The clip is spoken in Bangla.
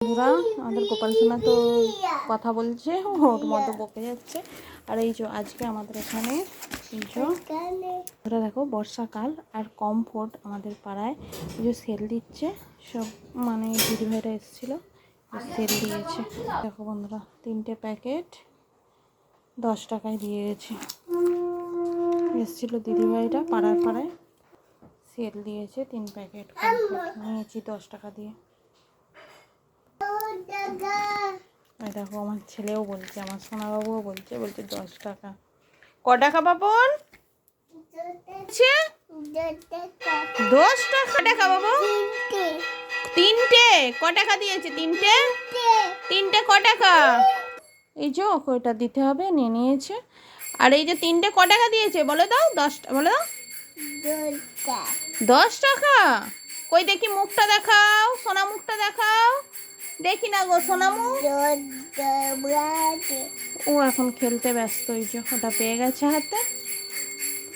বন্ধুরা, আমাদের গোপাল সোনা তো কথা বলছে, ওর মতো বকে যাচ্ছে। আর এই যে আজকে আমাদের এখানে দেখো বর্ষাকাল আর কমফোর্ট আমাদের পাড়ায় এই যে সেল দিচ্ছে। সব মানে দিদিভাইরা এসেছিলো, সেল দিয়েছে। দেখো বন্ধুরা, 3টে প্যাকেট 10 টাকায় দিয়ে গেছে। এসেছিলো দিদিভাইরা পাড়ায় সেল দিয়েছে। 3 প্যাকেট কমফোর্ট নিয়েছি 10 টাকা দিয়ে। দেখো আমার ছেলেও বলছে, আমার সোনাবাবুও বলছে 10 টাকা। ক টাকা বাবন? 10 টাকা বাবু। 3টে ক টাকা দিয়েছে? 3টে ক টাকা? এই যে ওটা দিতে হবে, নিয়ে নিয়েছে। আর এই যে 3টে ক টাকা দিয়েছে বলে দাও? 10 বলে দাও। 10 টাকা। কই দেখি মুখটা দেখাও, সোনা মুখটা দেখাও। দেখি না গো সোনামু। ও এখন খেলতে ব্যস্ত, এই যে ওটা পেয়ে গেছে হাতে।